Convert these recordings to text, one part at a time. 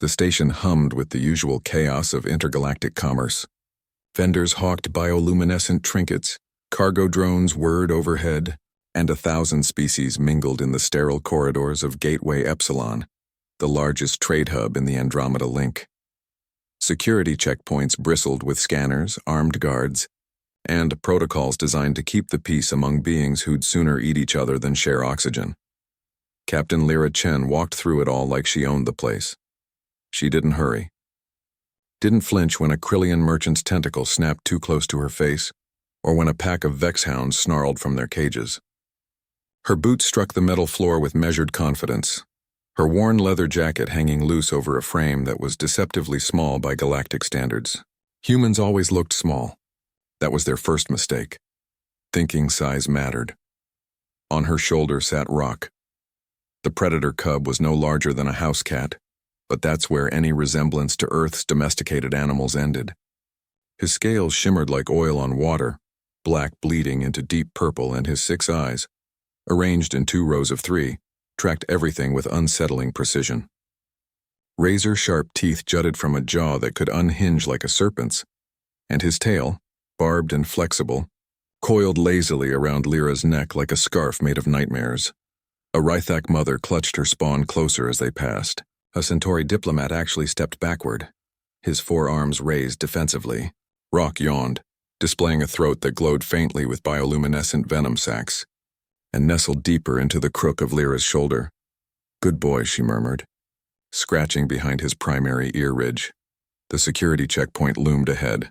The station hummed with the usual chaos of intergalactic commerce. Vendors hawked bioluminescent trinkets, cargo drones whirred overhead, and 1,000 species mingled in the sterile corridors of Gateway Epsilon, the largest trade hub in the Andromeda Link. Security checkpoints bristled with scanners, armed guards, and protocols designed to keep the peace among beings who'd sooner eat each other than share oxygen. Captain Lyra Chen walked through it all like she owned the place. She didn't hurry. Didn't flinch when a Krillian merchant's tentacle snapped too close to her face, or when a pack of Vex hounds snarled from their cages. Her boots struck the metal floor with measured confidence, her worn leather jacket hanging loose over a frame that was deceptively small by galactic standards. Humans always looked small. That was their first mistake. Thinking size mattered. On her shoulder sat Rock. The predator cub was no larger than a house cat, but that's where any resemblance to Earth's domesticated animals ended. His scales shimmered like oil on water, black bleeding into deep purple, and his 6 eyes, arranged in 2 rows of 3, tracked everything with unsettling precision. Razor-sharp teeth jutted from a jaw that could unhinge like a serpent's, and his tail, barbed and flexible, coiled lazily around Lyra's neck like a scarf made of nightmares. A Rythak mother clutched her spawn closer as they passed. A Centauri diplomat actually stepped backward, his 4 arms raised defensively. Rock yawned, displaying a throat that glowed faintly with bioluminescent venom sacs, and nestled deeper into the crook of Lyra's shoulder. "Good boy," she murmured, scratching behind his primary ear ridge. The security checkpoint loomed ahead,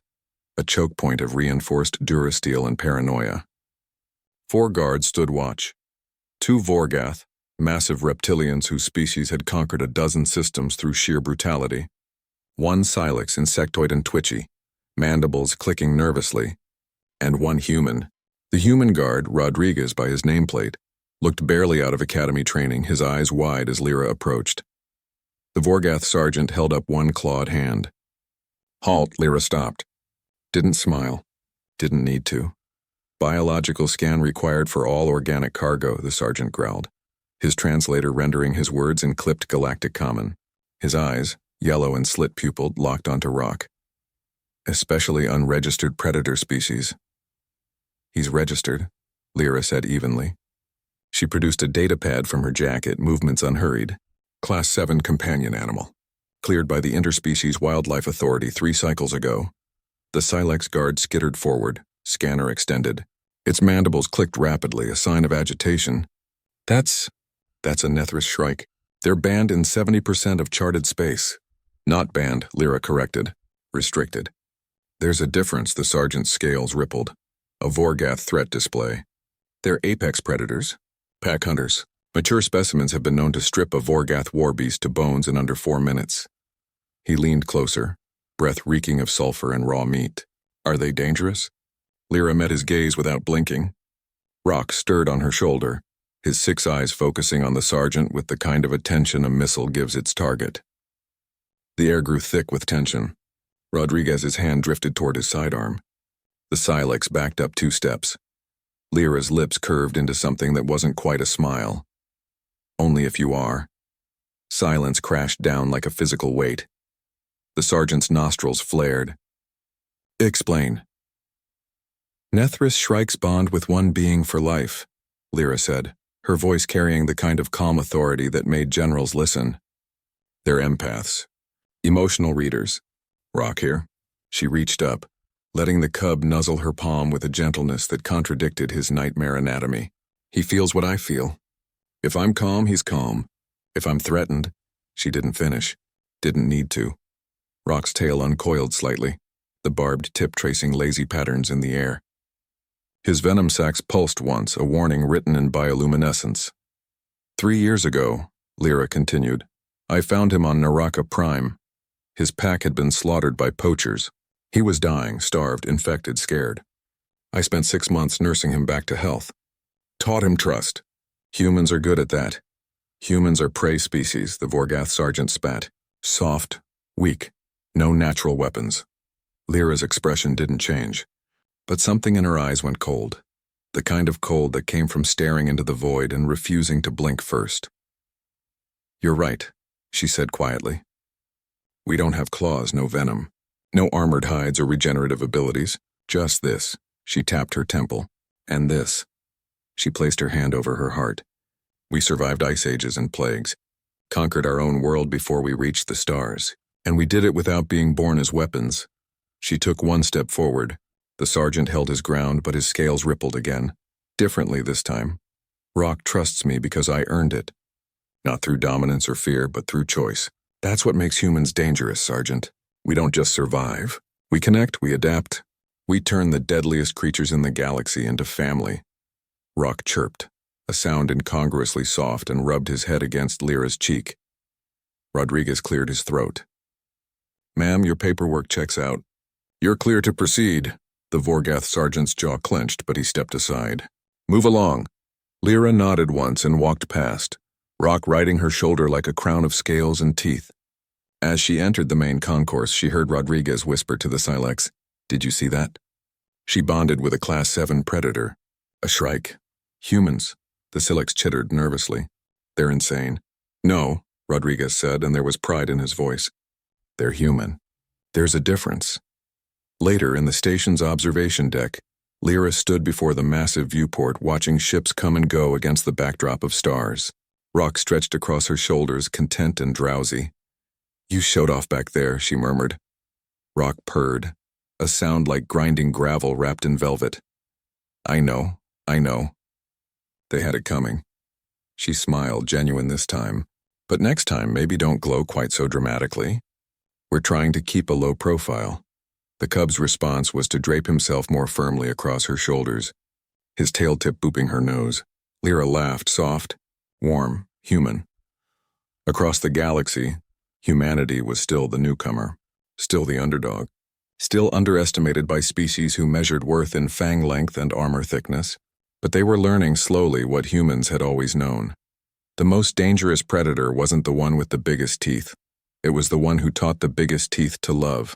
a choke point of reinforced durasteel and paranoia. 4 guards stood watch. 2 Vorgath, massive reptilians whose species had conquered a dozen systems through sheer brutality. 1 Silex, insectoid and twitchy, mandibles clicking nervously. And 1 human. The human guard, Rodriguez by his nameplate, looked barely out of academy training, his eyes wide as Lyra approached. The Vorgath sergeant held up 1 clawed hand. "Halt," Lyra stopped. Didn't smile. Didn't need to. "Biological scan required for all organic cargo," the sergeant growled, his translator rendering his words in clipped galactic common. His eyes, yellow and slit-pupiled, locked onto Rock. "Especially unregistered predator species." "He's registered," Lyra said evenly. She produced a datapad from her jacket, movements unhurried. Class 7 companion animal. Cleared by the Interspecies Wildlife Authority 3 cycles ago. The Silex guard skittered forward, scanner extended. Its mandibles clicked rapidly, a sign of agitation. That's a Nethris Shrike. They're banned in 70% of charted space." "Not banned," Lyra corrected. "Restricted." "There's a difference," the sergeant's scales rippled. A Vorgath threat display. "They're apex predators. Pack hunters. Mature specimens have been known to strip a Vorgath warbeast to bones in under 4 minutes." He leaned closer, breath reeking of sulfur and raw meat. "Are they dangerous?" Lyra met his gaze without blinking. Rock stirred on her shoulder, his 6 eyes focusing on the sergeant with the kind of attention a missile gives its target. The air grew thick with tension. Rodriguez's hand drifted toward his sidearm. The Silex backed up 2 steps. Lyra's lips curved into something that wasn't quite a smile. "Only if you are." Silence crashed down like a physical weight. The sergeant's nostrils flared. "Explain." "Nethris Shrikes bond with one being for life," Lyra said, her voice carrying the kind of calm authority that made generals listen. "They're empaths. Emotional readers. Rock here." She reached up, letting the cub nuzzle her palm with a gentleness that contradicted his nightmare anatomy. "He feels what I feel. If I'm calm, he's calm. If I'm threatened," she didn't finish. Didn't need to. Rock's tail uncoiled slightly, the barbed tip tracing lazy patterns in the air. His venom sacs pulsed once, a warning written in bioluminescence. 3 years ago," Lyra continued, "I found him on Naraka Prime. His pack had been slaughtered by poachers. He was dying, starved, infected, scared. I spent 6 months nursing him back to health. Taught him trust. Humans are good at that. Humans are prey species," the Vorgath sergeant spat. "Soft, weak, no natural weapons." Lyra's expression didn't change, but something in her eyes went cold, the kind of cold that came from staring into the void and refusing to blink first. "You're right," she said quietly. We don't have claws, no venom. No armored hides or regenerative abilities. Just this. She tapped her temple. And this. She placed her hand over her heart. We survived ice ages and plagues, conquered our own world before we reached the stars. And we did it without being born as weapons. She took one step forward. The sergeant held his ground, but his scales rippled again. Differently this time. Rock trusts me because I earned it. Not through dominance or fear, but through choice. That's what makes humans dangerous, Sergeant. We don't just survive. We connect, we adapt. We turn the deadliest creatures in the galaxy into family. Rock chirped, a sound incongruously soft, and rubbed his head against Lyra's cheek. Rodriguez cleared his throat. Ma'am, your paperwork checks out. You're clear to proceed. The Vorgath sergeant's jaw clenched, but he stepped aside. Move along. Lyra nodded once and walked past, Rock riding her shoulder like a crown of scales and teeth. As she entered the main concourse, she heard Rodriguez whisper to the Silex, "Did you see that?" She bonded with a Class 7 predator. A Shrike. Humans. The Silex chittered nervously. They're insane. No, Rodriguez said, and there was pride in his voice. They're human. There's a difference. Later, in the station's observation deck, Lyra stood before the massive viewport watching ships come and go against the backdrop of stars. Rock stretched across her shoulders, content and drowsy. You showed off back there, she murmured. Rock purred, a sound like grinding gravel wrapped in velvet. I know. They had it coming. She smiled, genuine this time. But next time, maybe don't glow quite so dramatically. We're trying to keep a low profile. The cub's response was to drape himself more firmly across her shoulders, his tail tip booping her nose. Lyra laughed, soft, warm, human. Across the galaxy, humanity was still the newcomer, still the underdog, still underestimated by species who measured worth in fang length and armor thickness. But they were learning slowly what humans had always known. The most dangerous predator wasn't the one with the biggest teeth. It was the one who taught the biggest teeth to love.